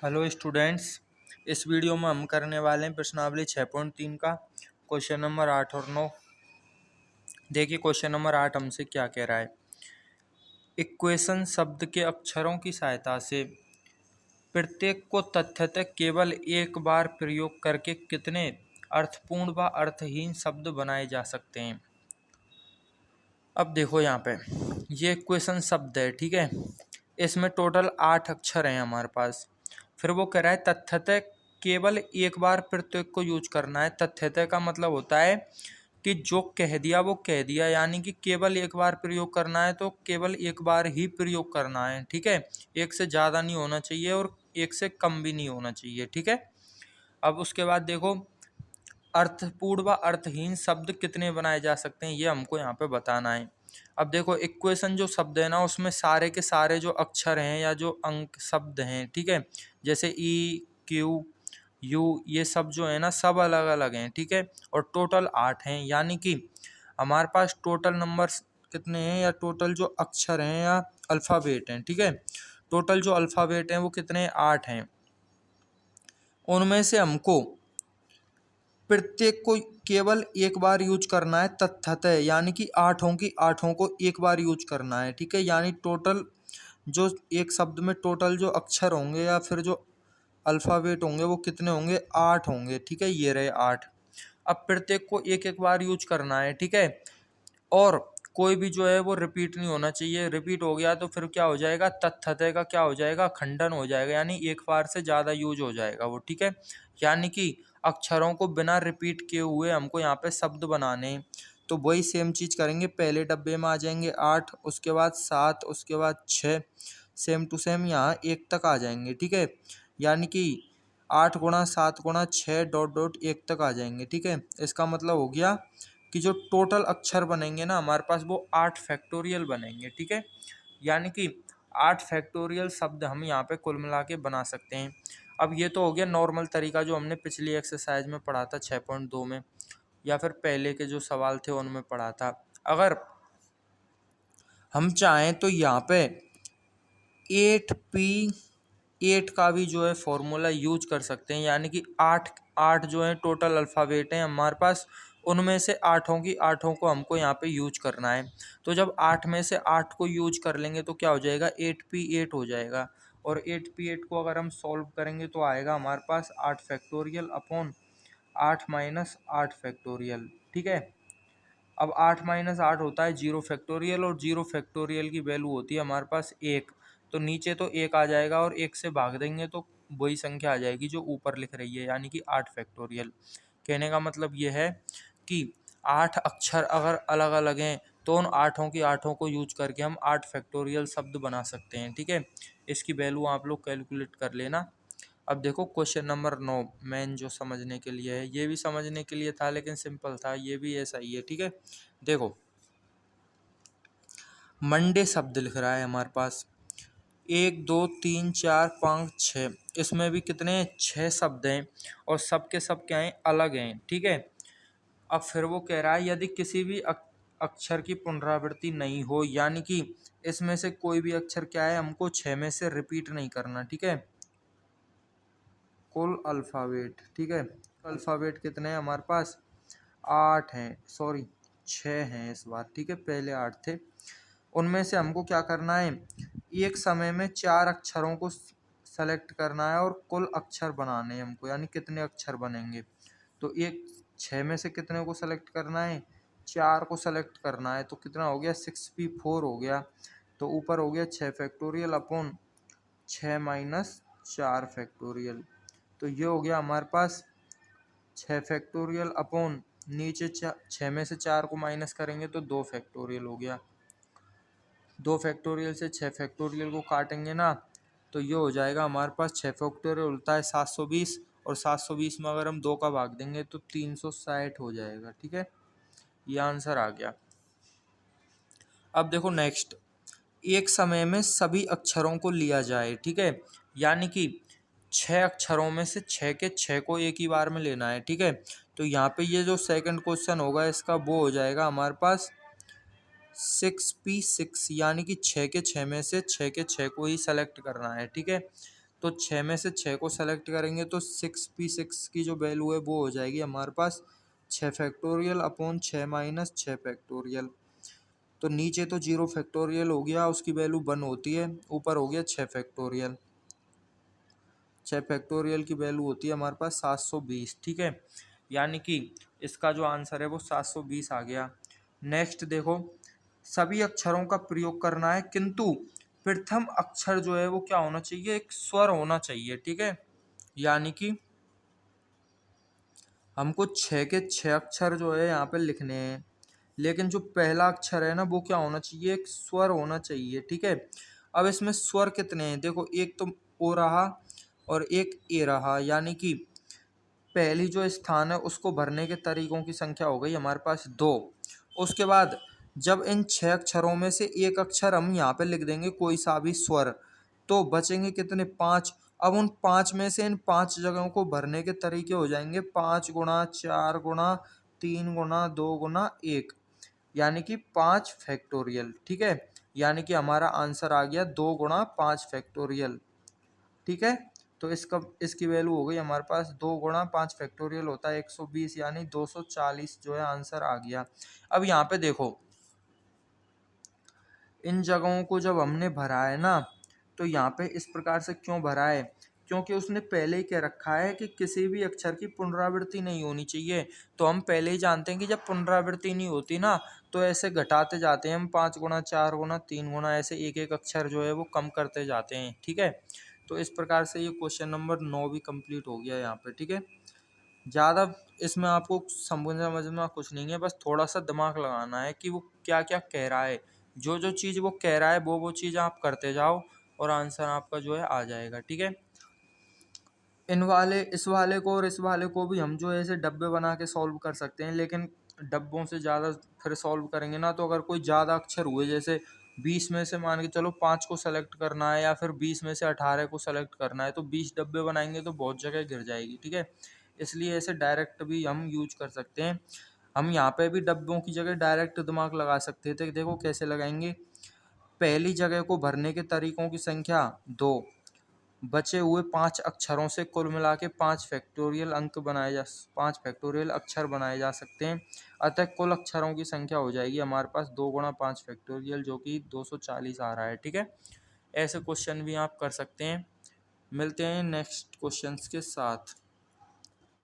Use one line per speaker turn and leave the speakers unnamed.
Hello students. इस video में हम करने वाले हैं प्रश्नावली 6.3 का क्वेश्चन नंबर 8 और 9। देखिए क्वेश्चन नंबर 8 हमसे क्या कह रहा है। इक्वेशन शब्द के अक्षरों की सहायता से प्रत्येक को तथ्यतः केवल एक बार प्रयोग करके कितने अर्थपूर्ण व अर्थहीन शब्द बनाए जा सकते हैं। अब देखो यहाँ पे ये इक्वेशन शब्द है, ठीक है। इसमें टोटल 8 अक्षर हैं हमारे पास। फिर वो कह रहा है तथ्यतः केवल एक बार प्रत्येक को यूज करना है। तथ्यतः का मतलब होता है कि जो कह दिया वो कह दिया, यानी कि केवल एक बार प्रयोग करना है तो केवल एक बार ही प्रयोग करना है, ठीक है। एक से ज़्यादा नहीं होना चाहिए और एक से कम भी नहीं होना चाहिए, ठीक है। अब उसके बाद देखो अर्थपूर्ण व अर्थहीन शब्द कितने बनाए जा सकते हैं, ये हमको यहाँ पे बताना है। अब देखो इक्वेशन जो शब्द है ना, उसमें सारे के सारे जो अक्षर हैं या जो अंक शब्द हैं, ठीक है, जैसे ई क्यू यू, ये सब जो है ना सब अलग अलग हैं, ठीक है। और टोटल 8 हैं, यानी कि हमारे पास टोटल नंबर्स कितने हैं या टोटल जो अक्षर हैं या अल्फ़ाबेट हैं, ठीक है। टोटल जो अल्फ़ाबेट हैं वो कितने हैं, 8 हैं। उनमें से हमको प्रत्येक को केवल एक बार यूज करना है तथ्यतः, यानी कि आठों की आठों को एक बार यूज करना है, ठीक है। यानी टोटल जो एक शब्द में टोटल जो अक्षर होंगे या फिर जो अल्फ़ाबेट होंगे वो कितने होंगे, 8 होंगे, ठीक है। ये रहे 8। अब प्रत्येक को एक एक बार यूज करना है, ठीक है। और कोई भी जो है वो रिपीट नहीं होना चाहिए। रिपीट हो गया तो फिर क्या हो जाएगा, तथ्यतः का क्या हो जाएगा, खंडन हो जाएगा, यानी एक बार से ज़्यादा यूज हो जाएगा वो, ठीक है। यानी कि अक्षरों को बिना रिपीट किए हुए हमको यहाँ पे शब्द बनाने हैं। तो वही सेम चीज़ करेंगे। पहले डब्बे में आ जाएंगे 8, उसके बाद 7, उसके बाद 6, सेम टू सेम यहाँ 1 तक आ जाएंगे, ठीक है। यानी कि 8 गुणा 7 गुणा 6 डॉट डॉट 1 तक आ जाएंगे, ठीक है। इसका मतलब हो गया कि जो टोटल अक्षर बनेंगे ना हमारे पास वो 8 फैक्टोरियल बनेंगे, ठीक है। यानी कि 8 फैक्टोरियल शब्द हम यहाँ पे कुल मिला के बना सकते हैं। अब ये तो हो गया नॉर्मल तरीका जो हमने पिछली एक्सरसाइज में पढ़ा था 6.2 में, या फिर पहले के जो सवाल थे उनमें पढ़ा था। अगर हम चाहें तो यहाँ पे 8 का भी जो है फॉर्मूला यूज कर सकते हैं, यानी कि 8 जो है टोटल अल्फ़ाबेट हैं हमारे पास, उनमें से आठों की आठों को हमको यहाँ पे यूज करना है। तो जब 8 में से 8 को यूज कर लेंगे तो क्या हो जाएगा, 8p8 हो जाएगा। और 8p8 को अगर हम सॉल्व करेंगे तो आएगा हमारे पास 8 फैक्टोरियल अपॉन 8 माइनस 8 फैक्टोरियल, ठीक है। अब 8 माइनस 8 होता है 0 फैक्टोरियल, और 0 फैक्टोरियल की वैल्यू होती है हमारे पास 1। तो नीचे तो 1 आ जाएगा और 1 से भाग देंगे तो वही संख्या आ जाएगी जो ऊपर लिख रही है, यानी कि 8 फैक्टोरियल। कहने का मतलब ये है कि 8 अक्षर अगर अलग अलग हैं तो उन आठों की आठों को यूज करके हम 8 फैक्टोरियल शब्द बना सकते हैं, ठीक है। इसकी वैल्यू आप लोग कैलकुलेट कर लेना। अब देखो क्वेश्चन नंबर 9 मेन जो समझने के लिए है, ये भी समझने के लिए था लेकिन सिंपल था, ये भी ऐसा ही है, ठीक है। देखो मंडे शब्द लिख रहा है हमारे पास 1 2 3 4 5 6, इसमें भी कितने 6 शब्द हैं और सब के सब क्या हैं, अलग हैं, ठीक है। अब फिर वो कह रहा है यदि किसी भी अक्षर की पुनरावृत्ति नहीं हो, यानी कि इसमें से कोई भी अक्षर क्या है, हमको 6 में से रिपीट नहीं करना, ठीक है। कुल अल्फ़ाबेट, ठीक है। अल्फ़ाबेट कितने हैं हमारे पास, 8 हैं, सॉरी 6 हैं इस बार, ठीक है। पहले 8 थे। उनमें से हमको क्या करना है, एक समय में 4 अक्षरों को सेलेक्ट करना है और कुल अक्षर बनाने हैं हमको, यानी कितने अक्षर बनेंगे। तो एक 6 में से कितने को सेलेक्ट करना है, 4 को सेलेक्ट करना है। तो कितना हो गया, 6p4 हो गया। तो ऊपर हो गया 6 फैक्टोरियल अपॉन 6 माइनस 4 फैक्टोरियल। तो ये हो गया हमारे पास 6 फैक्टोरियल अपॉन नीचे 6 में से 4 को माइनस करेंगे तो 2 फैक्टोरियल हो गया। 2 फैक्टोरियल से 6 फैक्टोरियल को काटेंगे ना तो ये हो जाएगा हमारे पास 6 फैक्टोरियल होता है 720, और 720 में अगर हम 2 का भाग देंगे तो 360 हो जाएगा, ठीक है। ये आंसर आ गया। अब देखो नेक्स्ट, एक समय में सभी अक्षरों को लिया जाए, ठीक है। यानी कि 6 अक्षरों में से 6 के 6 को एक ही बार में लेना है, ठीक है। तो यहाँ पे ये जो सेकंड क्वेश्चन होगा इसका वो हो जाएगा हमारे पास 6p6, यानी कि 6 के 6 में से 6 के 6 को ही सेलेक्ट करना है, ठीक है। तो 6 में से 6 को सेलेक्ट करेंगे तो 6p6 की जो वैल्यू है वो हो जाएगी हमारे पास 6 फैक्टोरियल अपॉन 6 माइनस 6 फैक्टोरियल। तो नीचे तो 0 फैक्टोरियल हो गया, उसकी वैल्यू 1 होती है, ऊपर हो गया 6 फैक्टोरियल। 6 फैक्टोरियल की वैल्यू होती है हमारे पास 720। ठीक है, यानी कि इसका जो आंसर है वो 720 आ गया। नेक्स्ट देखो, सभी अक्षरों का प्रयोग करना है किंतु प्रथम अक्षर जो है वो क्या होना चाहिए, एक स्वर होना चाहिए। ठीक है, यानी कि हमको 6 के 6 अक्षर जो है यहाँ पे लिखने हैं, लेकिन जो पहला अक्षर है ना वो क्या होना चाहिए, एक स्वर होना चाहिए। ठीक है, अब इसमें स्वर कितने हैं, देखो एक तो ओ रहा और एक ए रहा, यानी कि पहली जो स्थान है उसको भरने के तरीकों की संख्या हो गई हमारे पास 2। उसके बाद जब इन 6 अक्षरों में से एक अक्षर हम यहाँ पे लिख देंगे कोई सा भी स्वर, तो बचेंगे कितने, 5। अब उन 5 में से इन 5 जगहों को भरने के तरीके हो जाएंगे 5 गुणा 4 गुणा 3 गुणा 2 गुणा 1, यानी कि 5 फैक्टोरियल। ठीक है, यानी कि हमारा आंसर आ गया 2 गुणा 5 फैक्टोरियल। ठीक है, तो इसकी वैल्यू हो गई हमारे पास 2 गुणा 5 फैक्टोरियल होता है 120, यानी 240 जो है आंसर आ गया। अब यहाँ पे देखो, इन जगहों को जब हमने भरा है ना, तो यहाँ पे इस प्रकार से क्यों भरा है, क्योंकि उसने पहले ही कह रखा है कि किसी भी अक्षर की पुनरावृत्ति नहीं होनी चाहिए। तो हम पहले ही जानते हैं कि जब पुनरावृत्ति नहीं होती ना, तो ऐसे घटाते जाते हैं हम, 5 गुणा 4 गुणा 3 गुणा, ऐसे एक एक अक्षर जो है वो कम करते जाते हैं। ठीक है, तो इस प्रकार से ये क्वेश्चन नंबर 9 भी कंप्लीट हो गया यहाँ पे। ठीक है, ज़्यादा इसमें आपको समझना कुछ नहीं है, बस थोड़ा सा दिमाग लगाना है कि वो क्या क्या कह रहा है। जो जो चीज़ वो कह रहा है वो चीज़ आप करते जाओ और आंसर आपका जो है आ जाएगा। ठीक है, इस वाले को और इस वाले को भी हम जो है ऐसे डब्बे बना के सॉल्व कर सकते हैं, लेकिन डब्बों से ज़्यादा फिर सॉल्व करेंगे ना, तो अगर कोई ज़्यादा अक्षर हुए, जैसे 20 में से मान के चलो 5 को सेलेक्ट करना है या फिर 20 में से 18 को सेलेक्ट करना है, तो 20 डब्बे बनाएंगे तो बहुत जगह गिर जाएगी। ठीक है, इसलिए ऐसे डायरेक्ट भी हम यूज कर सकते हैं। हम यहाँ पे भी डब्बों की जगह डायरेक्ट दिमाग लगा सकते थे। देखो कैसे लगाएंगे, पहली जगह को भरने के तरीकों की संख्या 2, बचे हुए 5 अक्षरों से कुल मिला के 5 फैक्टोरियल अंक बनाए जा 5 फैक्टोरियल अक्षर बनाए जा सकते हैं। अतः कुल अक्षरों की संख्या हो जाएगी हमारे पास 2 गुणा 5 फैक्टोरियल, जो कि 240 आ रहा है। ठीक है, ऐसे क्वेश्चन भी आप कर सकते हैं। मिलते हैं नेक्स्ट क्वेश्चंस के साथ।